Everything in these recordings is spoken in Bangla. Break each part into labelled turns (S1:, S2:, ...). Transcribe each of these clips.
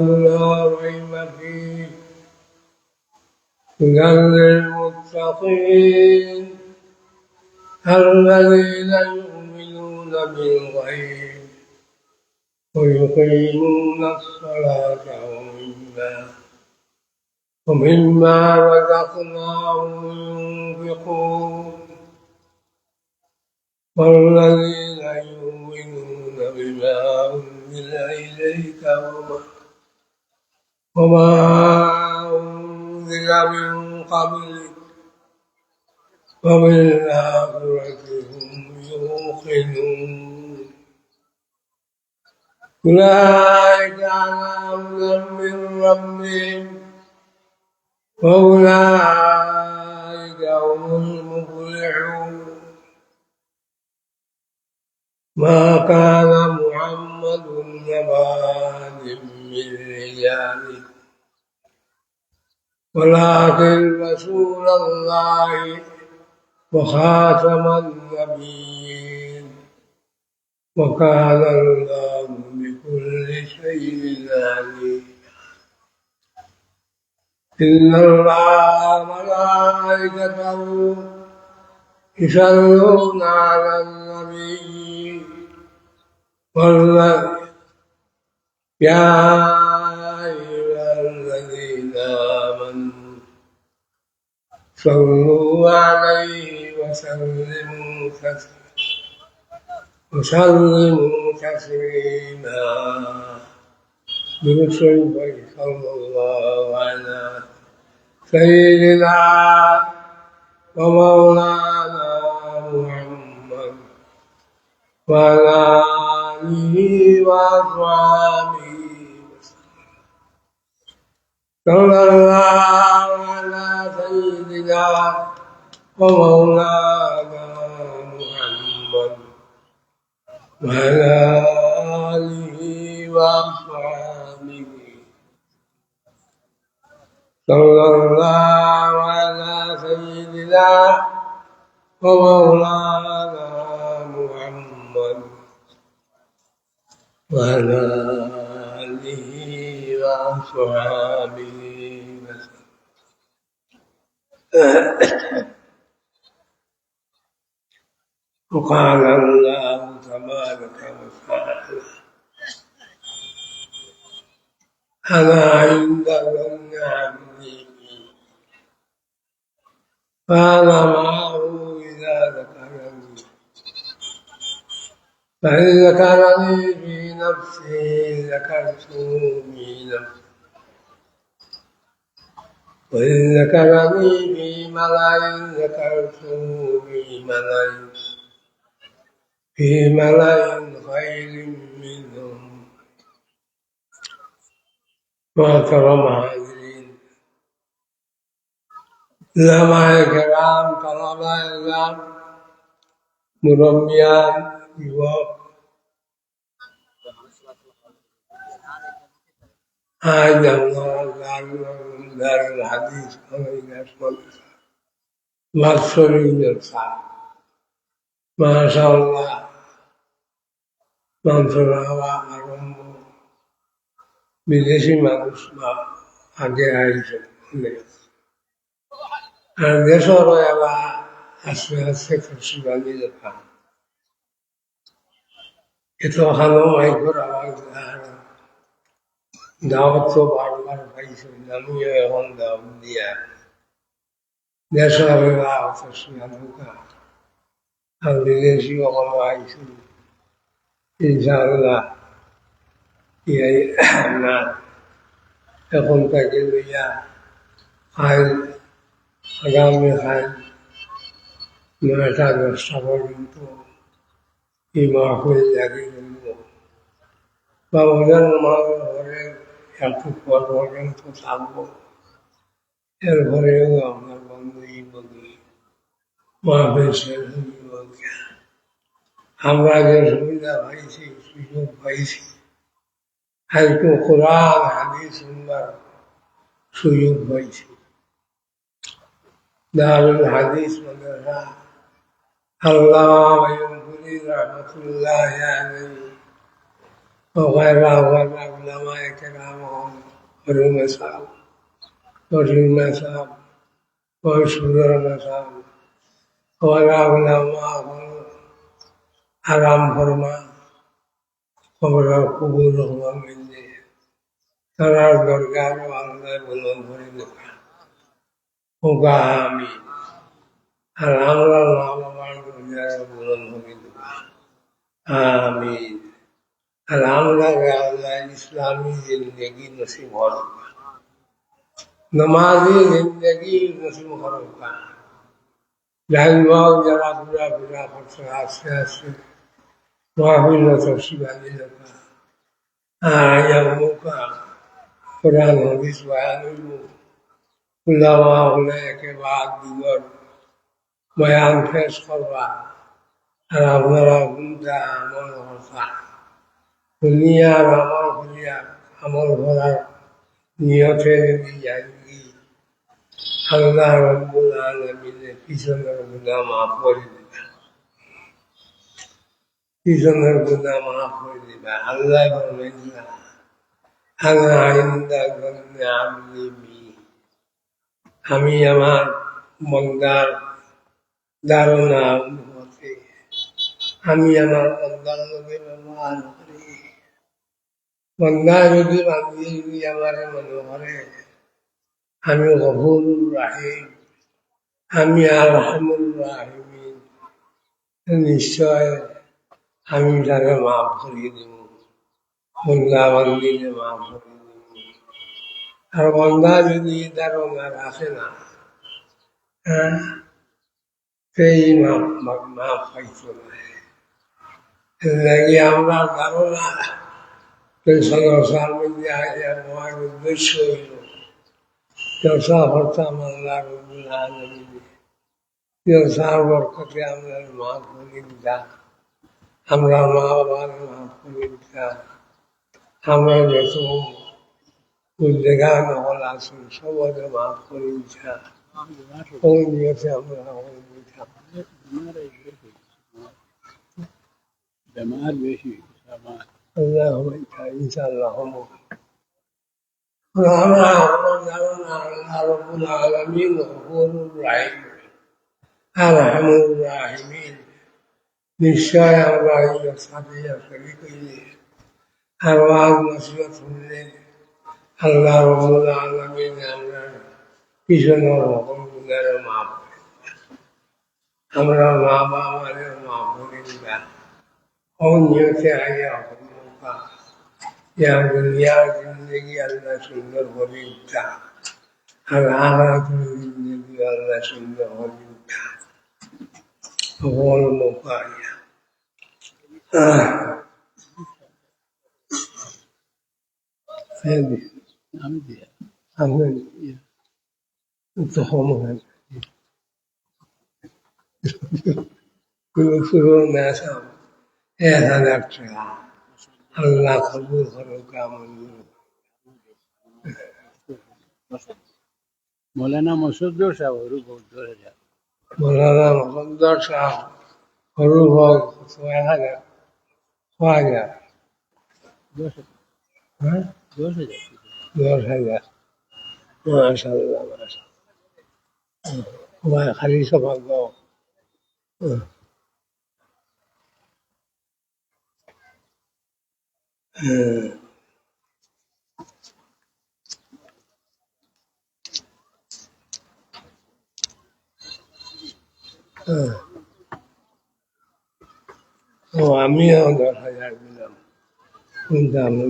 S1: لا ريب فيه هدى للمتقين الذين يؤمنون بالغيب ويقيمون الصلاة ومما رزقناهم ينفقون والذين يؤمنون بما أنزل إليك وما أنزل من قبلك وبالآخرة هم يوقنون أولئك على هدى من ربهم وأولئك هم المفلحون ما كان محمد نبا أحد من رجالكم ولكن رسول الله وخاتم النبيين وكان الله بكل شيء عليما إن الله وملائكته يصلون على النبي يا أيها الذين آمنوا صلوا عليه وسلموا تسليما برسول صلى الله على سيدنا ومولانا محمد وعلى آله وأصحابه صلى الله على سيدنا ومولانا محمد وعلى آله وأصحابه صلى الله على سيدنا ومولانا محمد وعلى آله وأصحابه وقال الله تبارك وتعالى أنا عند ظن عبدي فأنا معه إذا ذكرني فإن ذكرني في نفسي ذكرته في نفسي وإن ذكرني في ملأ ذكرته في ملأ خير منهم محترم حاضرين علماء الكرام طلباء العلم مربيان هذا الله دار الحديث مقصورين الصعب ما شاء الله منصور أرمو বিদেশি মানুষ বা আগে আইসে আর দেশর এলা আস্তে আস্তে খুশি বানিয়ে দেখা এতো ভালো আইকর আমার দাওয়াত তো বারবার পাইছি আমিও এখন দাওয়াত দিয়া দেশর এলা খুশি আনুকা আর বিদেশি ওখানে আইসি ইনশাআল্লাহ না এখন তাকে লইয়া আগামী 9টা 10টা পর্যন্ত এই মাহফিল জারি করব বা ওদের ঘরে একটু পর পর্যন্ত থাকবো এরপরেও আপনার বন্ধুই বলি মাহফিল শেষ হইব আমরা যে সুবিধা পাইছি সুযোগ পাইছি একটু কোরআন হাদিস শুনবার সুযোগ পাইছি দারুল হাদিস মাদ্রাসা আল্লাহ রহমতুল্লাহ আলাইহি وغيرها وغير علماء كرامهم والمسام والمسام والشذور المسام والعلماء আরাম ফরমা কবরের কবুল মিললে তারার দরকার আল্লাহ বুলন্দ করে দেবে হোগা আমি আর আমরা মা বাবার দরকার বুলন্দ করে দেবে আমিন আর আমরা আল্লাহ ইসলামী জিন্দগি নসিব হরকা নমাজি জিন্দগি নসিব হরকা জাহিবাগ যারা ঘোরাফেরা করছে আস্তে আস্তে মাহফিল তফসিবানি লেখা মুখা কোরআন হাদিস বয়ান হইল উলামা হলে একে বাদ দিগর বয়ান পেশ করবা আর আপনারা গুমটা আমল করতা দুনিয়ার আমল করিয়া আমল করার নিয়তে যদি জানি আল্লাহ রব্বুল আলামিনের পিছনের গুনাহ মাফ করে দিবে পিছনের গুনাহ মাফ করে দিবে আল্লাহ বলেন না আনা ইনদা গন্নে আবদি বি আমি আমার বন্দার ধারণা অনুভূতি আমি আমার বন্দার লোকে ব্যবহার করি বন্দা যদি বান্ধি যদি আমার মনে করে আমি গফুরুর রাহিম আমি আরহামুর রাহিমিন নিশ্চয় আমি তাকে মাফ করিয়ে দেব বন্দা বান্দিকে মাফ করিয়ে দেব আর বন্দা যদি ধারণা রাখে না সেই মাফ পাইতো না লাগে আমরা ধারণা সংসার মধ্যে আমার উদ্দেশ্য হইল জলসা করতাম আল্লাহ রব্বুল আলামিন জলসার বরকতে আমরা মাফ করে দিতাম আমরা মা বাবার মাফ করে দিতাম আমরা যত উদ্যোগান হল আসুন সবাইকে মাফ করে দিতাম ওই নিয়েছে আমরা করে দিতাম আল্লাহ ইনশাআল্লাহ আমরা ধারণা আল্লাহ রব্বুল আলামিন গফুরুর রাহিম আরহামুর রাহিমিন নিশ্চয় আমরা এই সাথে শরীক হইলে আর ওয়াজ নসিহত শুনলে আল্লাহ রব্বুল আলামিন আমরা পিছনের সকল গুনাহ মাফ করে আমরা মা বাবাদের মাফ করে দিবা और नियते आए अपनों का या दुनिया जिंदगी अल्लाह सुंदर हो था और आखिरत में जिंदगी अल्लाह सुंदर हो था और मौका आया हमने तो हम हैं शुरू में ऐसा लगता अल्लाह कबूल करो का मंजूर
S2: मौलाना मसूदुर साहब हरू बहुत 2000
S1: मौलाना मुकद्दर साहब हरू बहुत 2000 हाँ 2000 माशाल्लाह माशाल्लाह खाली सफा गो আমিও 10,000 দিলাম কোনটা আমি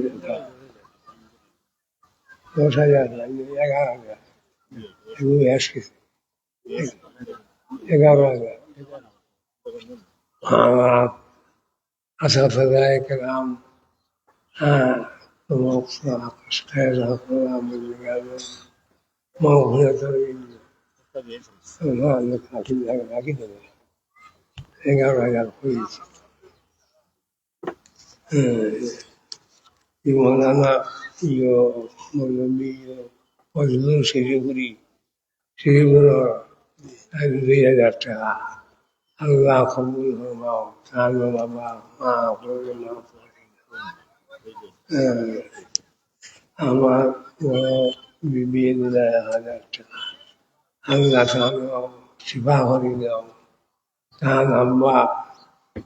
S1: 10,000 11,000 এগুলো আসছে 11,000 আশা ফেলায় কেরাম রাখি দেবে 11,000 হয়েছে মৌলানা মৌলবী ফজলুল শিলিগুড়ি 2,000 টাকা আল্লাহ কবুল ফরমাও তার বাবা মা আহ, আমার বিয়ে দিলে 1,000 টাকা আল্লাহ তাআলা শিফা করে দাও তার আম্মা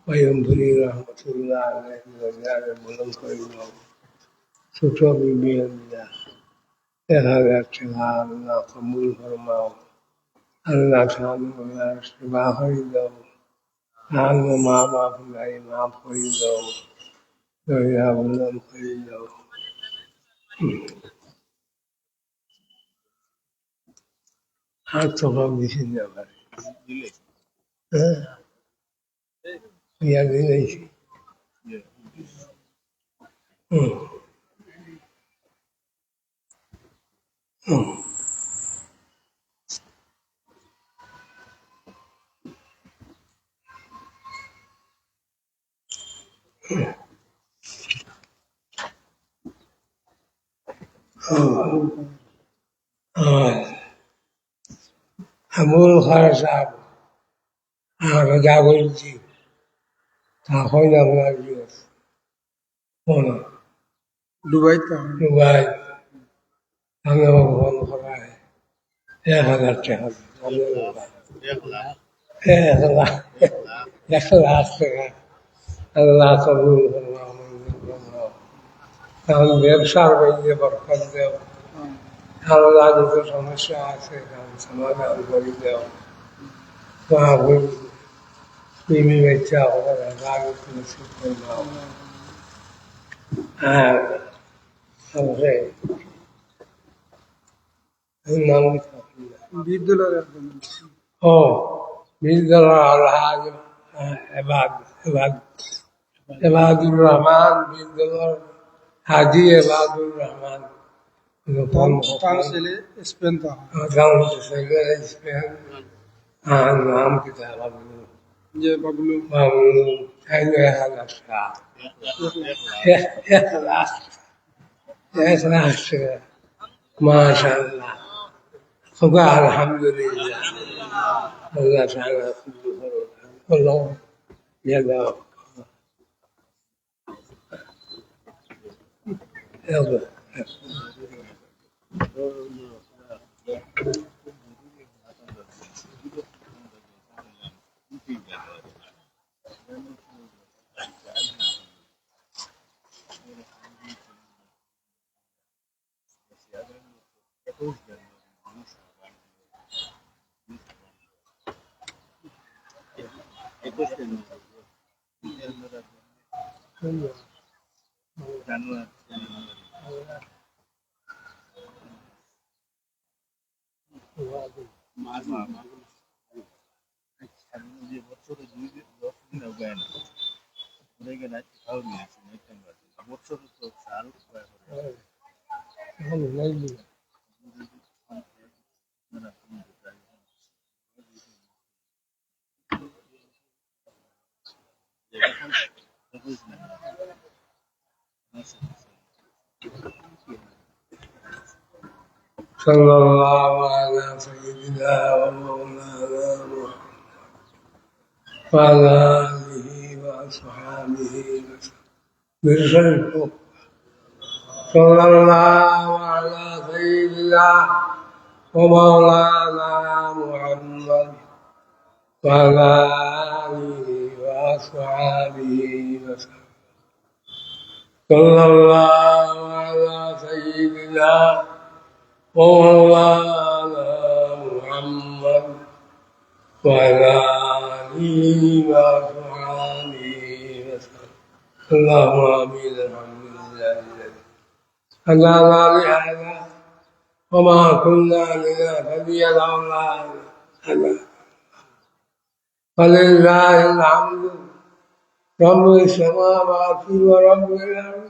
S1: পয়গম্বরী রহমতুল্লাহ আলাইহি ওয়াসাল্লাম বলন করে দাও ছোট বিয়ে দিলা 1,000 টাকা আল্লাহ কবুল ফরমাও আল্লাহ তাআলা শিফা করে দাও তার মা বাপ নাই মাফ করে দাও দয়া বলন করে দাও আর তো কম দিছি না পারে হ্যাঁ ইয়া দিয়েছি হুম হুম আর আমুল খারা সাহেব আমরা যা বলছি তা হয় না আপনার জিজ্ঞেস শোনো
S3: दुबई का
S1: দুবাই আমি আমার ফোন করা 1,000 টাকা এক লাখ 1,00,000 টাকা আল্লাহ কবুল ফরমাও মঞ্জুর ফরমাও কারণ ব্যবসার বাইরে বরকত দেও আল্লাহ যত সমস্যা আছে কারণ সমাধান করে দেও মাহবুব প্রেমী বেচা ওরা রাগ নসিব ফরমাও আর সবসে নাম লিখা
S3: $20
S1: ও বিদ্যালয় আলহাজ এবাদ এবাদ এবাদুর রহমান বিদ্যালয় হাজি এবাদুর রহমান
S3: Tansele Espenta
S1: गाँव से गए इसमें हाँ नाम किताब
S3: ये बबलू
S1: बाबू ऐसे हालत ऐसा माशाल्लाह खुदा अल्हम्दुलिल्लाह अल्लाह ताला अल्लाह यदा यदा صلى الله على سيدنا ومولانا محمد وعلى آله وأصحابه وسلم صلى الله على سيدنا ومولانا محمد وعلى آله وأصحابه وسلم صلى الله على سيدنا ومولانا محمد وعلى آله وأصحابه وسلم اللهم آمين الحمد لله الذي هدانا لهذا وما كنا لنهتدي لولا أن هدانا ولله الحمد رب السماوات ورب الأرض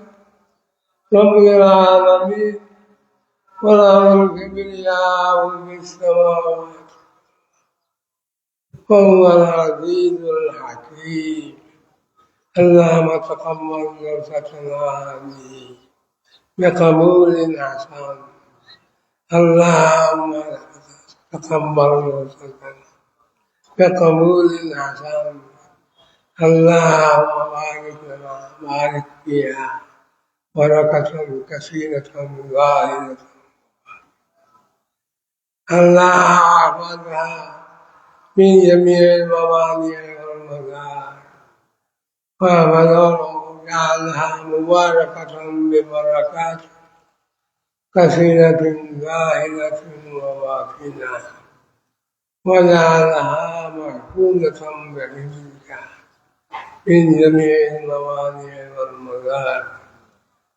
S1: رب العالمين وله الكبرياء في السماوات وهو العزيز الحكيم اللهم تقبل جلستنا هذه بقبول حسن اللهم تقبل جلستنا بقبول حسن اللهم بارك لنا بارك فيها بركة كثيرة ظاهرة. الله أحفظها من جميع الموانع والمكاره، وجعلها مباركة ببركات كثيرة ظاهرة وباطنة، وجعلها محفوظة بحفظك من جميع الموانع والمكاره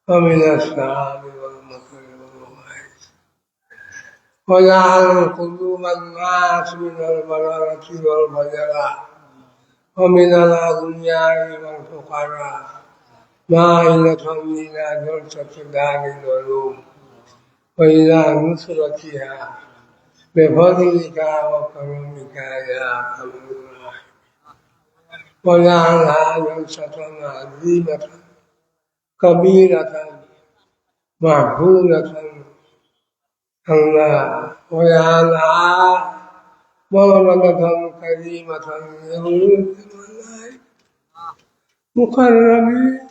S1: ومن السحاب والمطر والغيث، وجعل قلوب الناس من البررة والفجرة ومن الأغنياء والفقراء مائلة إلى جلسة دار العلوم وإلى نصرتها بفضلك وكرمك يا أرحم الراحمين، وجعلها جلسة عظيمة كبيرة محفوظة الله، وجعلها مولدة كريمة لولد الملائكة مقربين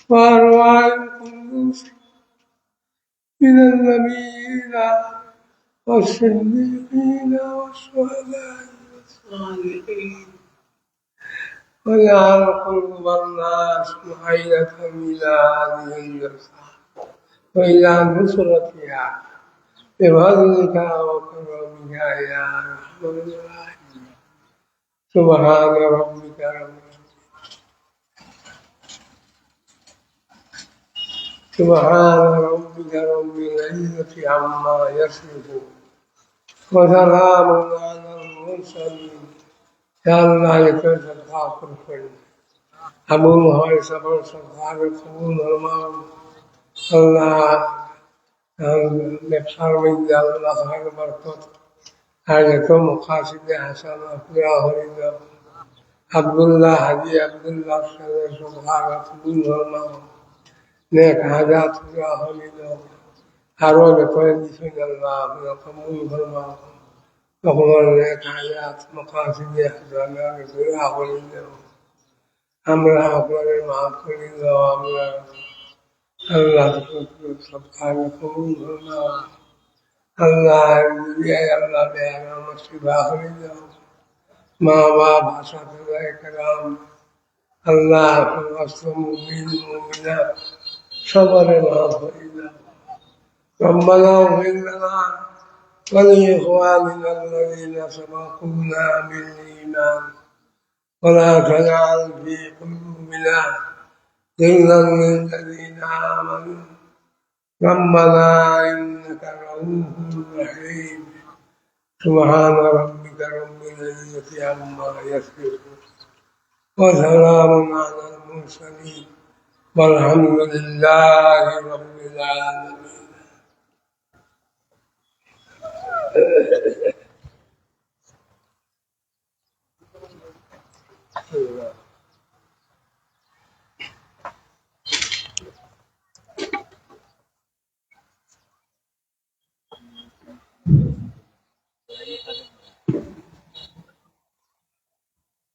S1: وأرواح القدوس من النبيين والصديقين والشهداء والصالحين، وجعل قلوب الناس محيلة إلى هذه الجلسة وإلى نصرتها بفضلك وكرمك يا أرحم الراحمين. سبحان ربك رب العزة عما يصفون وسلام على المرسلين. يا الله يكرم صدقاء الفرد أبو هاي سفر صدقاء القبول والمعروف. الله نبصر من ذا الله خير بركات حاجتهم مقاصد حسن أفراه لله. عبد الله حجي عبد الله سفر صدقاء القبول والمعروف नेक हाजात पूरा होने दो, आरोग्य कोई दिशा जलवा अपना कबूल फरमाओ, भगवान नेक हाजात मकासद हज़ाना के पूरा होने दो, हमरा अपने माफ कर दो, हमरा अल्लाह को सब कार्य कबूल फरमाओ, अल्लाह ये अल्लाह बेहरा मस्तिबा होने दो, माँ बाप भाषा कराम अल्लाह Mumin मुमिना صبر وعافينا. ربنا اغفر لنا ولإخواننا الذين سبقونا بالإيمان ولا تجعل في قلوبنا غلا للذين آمنوا ربنا إنك رؤوف رحيم. سبحان ربك رب العزة عما يصفون وسلام على المرسلين والحمد لله رب العالمين.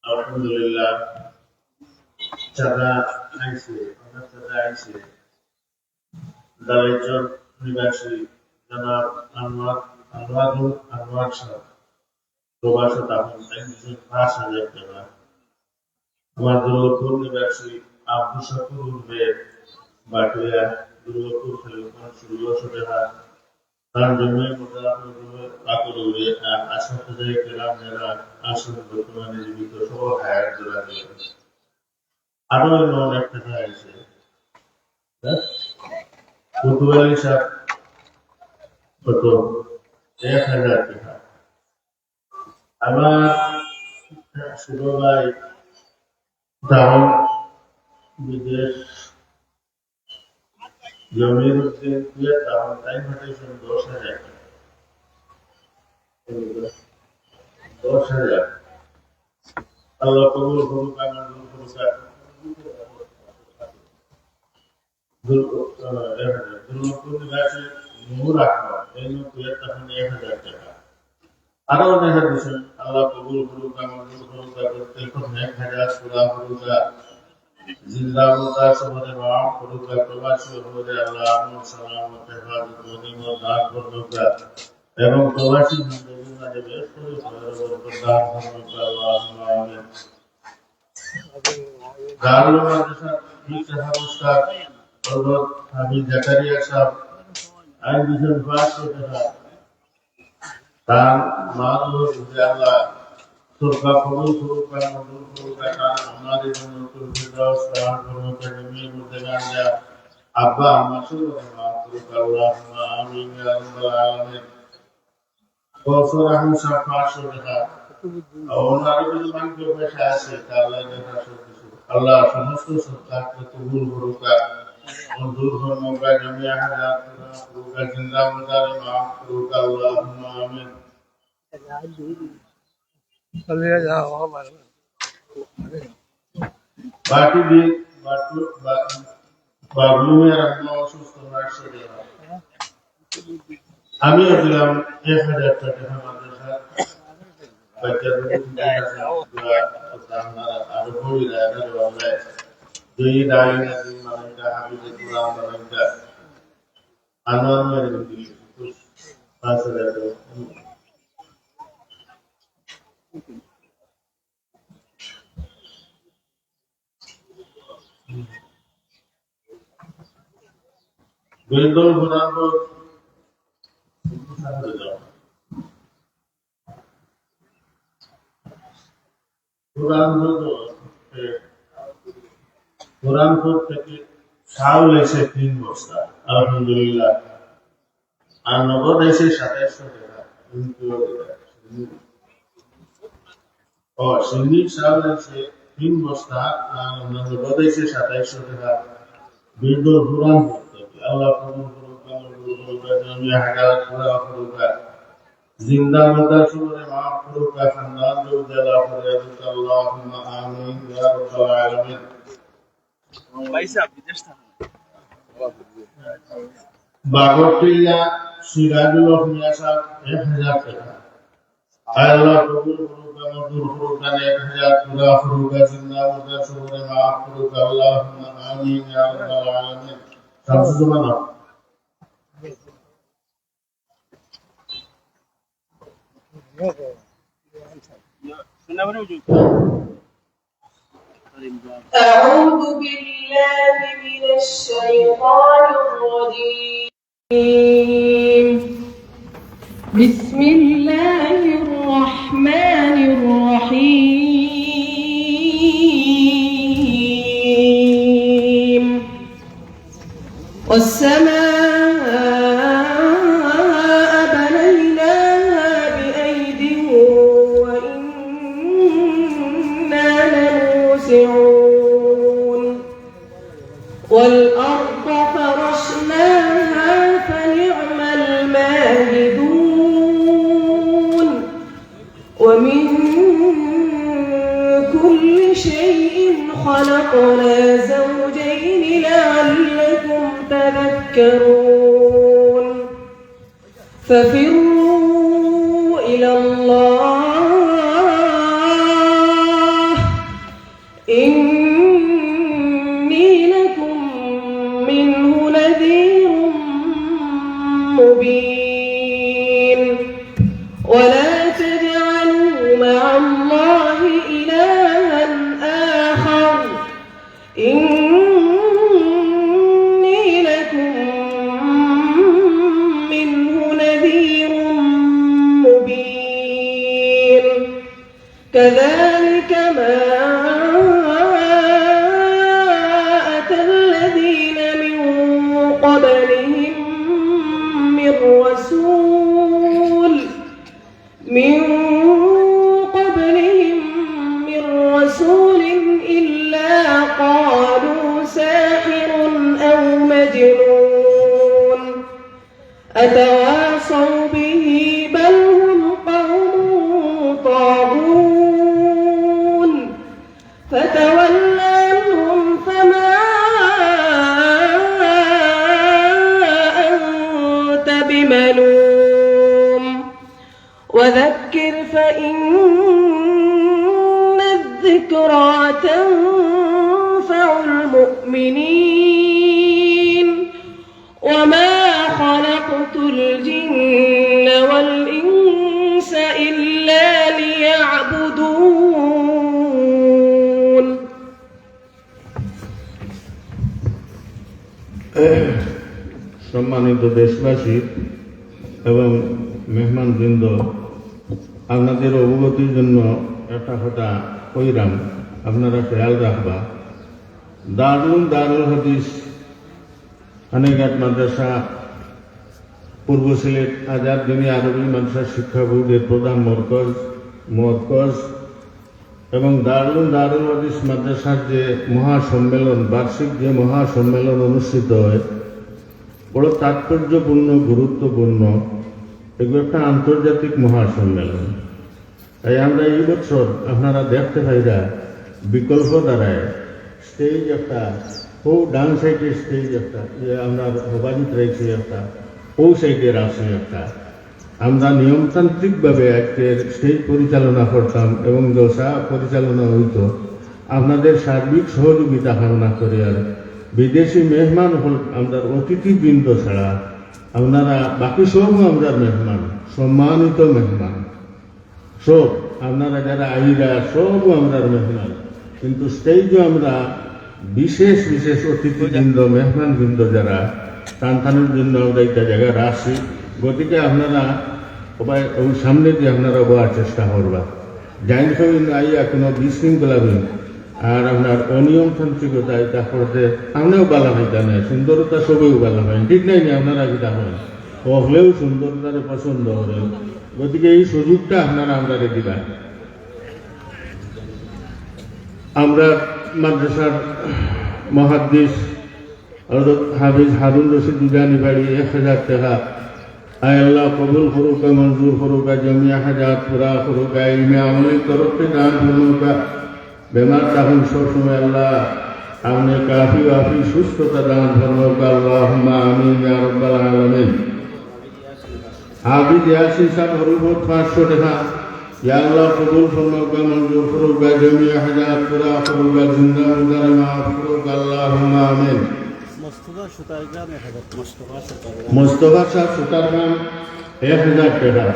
S4: الحمد لله. Cara Aisy, Anastada Aisy, Dalajor University, Janab Anwar Shah, Robasha Tapin, Technician Pasha Lecturer, Amadurapur University, Abu Shakur Ulbe, Batuya, Durapur Khalifa, Shulyo Shodeha, Tanjumi Mutapur Akurube, and Asafade Kiram Nera, Asaf Bukuman is with the show higher Durapur. I don't know that I say. Kutuwali Shah Pato, 1000 টাকা। আমার ছোট ভাই দাম বিদেশ জমির উদ্যোগে দাম টাইম ফাউন্ডেশন 10,000 টাকা। 10,000 আল্লাহ কবুল করুক আমার দুরুদা দুরুদ গাছে নূর রাখা এই নূর তখন 1000 টাকা আরো অনেক দিছেন আল্লাহ কবুল করুক আমার দুরুদা প্রত্যেক 1000 সূরা দুরুদা জিন্দাবাদ সবরে মাফ করুক প্রবাসী হলে আল্লাহ সালামত হেফাজত গনিমত দান করুক এবং প্রবাসী জিন্দগির মাঝে বেশ করে বরকত দান করুক আল্লাহুম্মা আমিন। দারুল মাদ্রাসা শিক্ষা সংস্থা হযরত হাবিব জাকারিয়া সাহেব আইন বিষয় পাস করতে তার মানব আল্লাহ surga kubur surga mendul surga tanah amali menutur firdaus dan bermuka demi merdekanya Abba masuk surga Allahumma amin ya rabbal alamin. Surah Musaffah surga Allah itu mangkir bersasi Allah jasa surga Allah সমস্ত সত্তাকে কবুল করুক মঞ্জুর ফরমাউক জামিয়া হাজাত করুক জিন্দা মুদারে মাফ করুক আল্লাহুম্মা আমিন। বাকি দিয়ে বাবলুমের আত্মা অসুস্থ রাখছে আমিও দিলাম 1000 টাকা মাদ্রাসা বাচ্চাদের আরো বই রাখা বলে দুই ডাইনা দিন মানটা হাবিবে কুরআন মানটা আনোয়ার দিল 5000 টাকা Bendol Buranpo Buranpo থেকে চাউল এসে 3 বস্তা আলহামদুলিল্লাহ আর নগদ এসে 2700 টাকা সিন্নি চাউল এসে 3 বস্তা আর নগদ এসে 2700 টাকা Bendol Buranpo Allah kabul করুক কবুল করুক জামিয়া হাজাত পুরা করুক জিন্দা মুর্দা সবরে মাফ করুক খানদান জুদালা ফরিয়াদুক আল্লাহুম্মা আমিন ইয়া রাব্বাল আলামিন। পয়সা বিদেশ থেকে বাগটিয়া সিরাজুল মিয়া সাহেব 1000 টাকা আল্লাহ কবুল করুক মঞ্জুর করুক 1000 পুরা করুক জিন্দা মুর্দা সবরে মাফ করুক আল্লাহুম্মা আমিন ইয়া রাব্বাল আলামিন। Samsudumana
S5: أعوذ بالله من الشيطان الرجيم بسم الله الرحمن الرحيم والسماء بنيناها بأيد وإنا لموسعون والأرض فرشناها فنعم الماهدون ومن كل شيء خلقنا زوجين لعلكم تذكرون ففروا إلى الله إني لكم منه نذير مبين ولا تجعلوا مع الله إلها آخر إني لكم منه نذير مبين كذلك ما أتى الذين من قبلهم من رسول إلا قالوا ساحر أو مجنون أتواصوا به بل هم قوم طاغون فتول عنهم فما أنت بملوم وذكر فإن الذكرى تنفع ينفع المؤمنين وما خلقت الجن والإنس إلا ليعبدون
S4: সম্মানিত দেশবাসী এবং মেহমানবৃন্দ, আপনাদের অবগতির জন্য একটা কথা কইরাম, আপনারা খেয়াল রাখবা। দারুল হাদিস হানিঘাট মাদ্রাসা, পূর্ব সিলেট আজাদ দিনী আরবি মাদ্রাসা শিক্ষা বোর্ডের প্রধান মরকজ এবং দারুল হাদিস মাদ্রাসার যে মহাসম্মেলন, বার্ষিক যে মহাসম্মেলন অনুষ্ঠিত হয়, বড় তাৎপর্যপূর্ণ, গুরুত্বপূর্ণ। এগুলো একটা আন্তর্জাতিক মহাসম্মেলন। তাই আমরা এই বছর আপনারা দেখতে পাইরা বিকল্প দ্বারায় স্টেজ একটা, ও ডান সাইডের স্টেজ একটা, আমরা হেফাজত রাখছি একটা, ও সাইডে রাখছি একটা। আমরা নিয়মতান্ত্রিকভাবে একটের স্টেজ পরিচালনা করতাম এবং জলসা পরিচালনা হইত আপনাদের সার্বিক সহযোগিতা কামনা করে। আর বিদেশি মেহমান হল আমরা অতিথিবৃন্দ ছাড়া আপনারা বাকি সব আমরা মেহমান, সম্মানিত মেহমান সব আপনারা যারা আইরা সব আমরা মেহমান, কিন্তু স্টেজও আমরা বিশেষ বিশেষ অতিথিবৃন্দ, মেহমানবৃন্দ যারা টানটানোর জন্য আমরা একটা জায়গায় রাখছি। গতিকে আপনারা ওই সামনে দিয়ে আপনারা বলার চেষ্টা করবা, জাইন হইন আইয়া কোনো বিশৃঙ্খলা হইন আর আপনার অনিয়মতান্ত্রিকতা এটা করতে আমরাও বালা হইতা নেই, সুন্দরতা সবেও বালা হয়, ঠিক নাই না? আপনারা কিতা হয় হলেও সুন্দরতারে পছন্দ করেন। গতিকে এই সুযোগটা আপনারা আমরা দিবা। আমরা মাদ্রাসার মহাদ্দিস হাফিজ হারুন রশিদ দুজানি বাড়ি 1000 টাকা, আয় আল্লাহ কবুল করুকা, মঞ্জুর করুকা, জমিয়া হাজাত পুরা করুকা, ইলমে আমলের তরফে দান করুকা। বেমার তখন সবসময় আল্লাহ আপনি কাফি ওয়াফি সুস্থতা দান ফরমাউকা, আল্লাহুম্মা আমিন ইয়া রাব্বাল আলামিন। হাফিজ ইয়াসিন সাহেব হরুবত 500 টাকা, ইয়া আল্লাহ কবুল ফরমাউকা, মঞ্জুর করুকা, জমিয়া হাজাত পুরা করুকা, জিন্দা মুদারে মাফ করুকা, আল্লাহুম্মা আমিন। মোস্তফা সাহেব সুতারগ্রাম 1000 টাকা,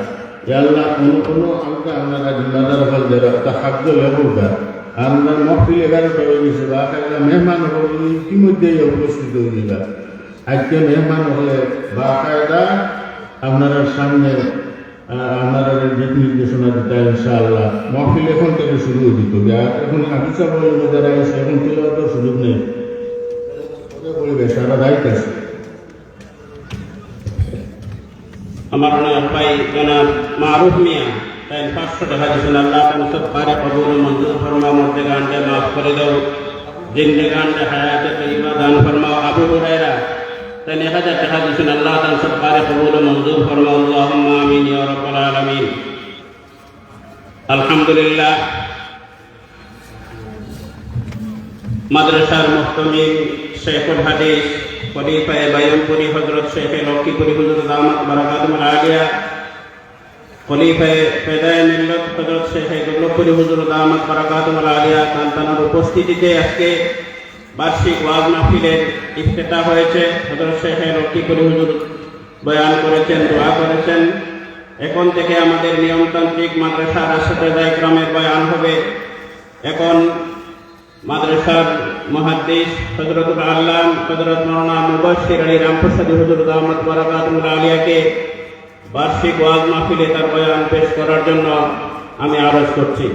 S4: ইয়া আল্লাহ কোনো আমরা আপনারা জিম্মাদার হল যারা তাহাজ্জুদ লেখুকা আপনার মহফিল 11টা হয়ে গেছে, বা একটা মেহমান হলে ইতিমধ্যেই উপস্থিত হয়ে যাবে। আজকে মেহমান হলে বাকায়দা আপনারা সামনে আপনারা দিক নির্দেশনা দিতে ইনশাআল্লাহ। মহফিল এখন থেকে শুরু হয়ে দিত, এখন হাদিসা বলবে যারা এসে এখন তেলাওয়াতের সুযোগ নেই, বলবে সারা দায়িত্ব আছে।
S6: আমার ভাই জনাব মারুফ মিয়া তাই 500 টাকা দিয়েছেন। আল্লাহ তাআলা সব কারে কবুল মঞ্জুর ফরমাও, মধ্যে গানটা মাফ করে দাও, জিন্দেগানটা হায়াতে তৈয়বা দান ফরমাও। আবু হুরায়রা তাই 1000 টাকা দিয়েছেন। আল্লাহ তাআলা সব কারে কবুল মঞ্জুর ফরমাও, আল্লাহুম্মা আমিন ইয়া রাব্বাল আলামিন। আলহামদুলিল্লাহ, মাদ্রাসার মুহতামিম শেখুল হাদিস খলিফায়ে বায়ুমপুরি হযরত শেখ লক্ষ্মীপুরি হুজুর দামাত বারাকাতুল আলিয়া, খলিফায়ে ফেদায়ে মিল্লাত হযরত শেখ দুবলপুরি হুজুর দামাত বারাকাতুল আলিয়া তার উপস্থিতিতে আজকে বার্ষিক ওয়াজ মাহফিলের ইফতিতাহ হয়েছে। হযরত শেখ লক্ষ্মীপুরি হুজুর বয়ান করেছেন, দোয়া করেছেন। এখন থেকে আমাদের নিয়মতান্ত্রিক মাদ্রাসার আশরাফে ইকরামের বয়ান হবে। এখন মাদ্রাসার মুহাদ্দিস হযরতুল আল্লাম হযরত মাওলানা মুবাশশির আলী রামপ্রসাদী হুজুর দামাত বারাকাতুল আলিয়াকে বার্ষিক ওয়াজ মাহফিলে তার বয়ান পেশ করার জন্য আমি আরজ করছি।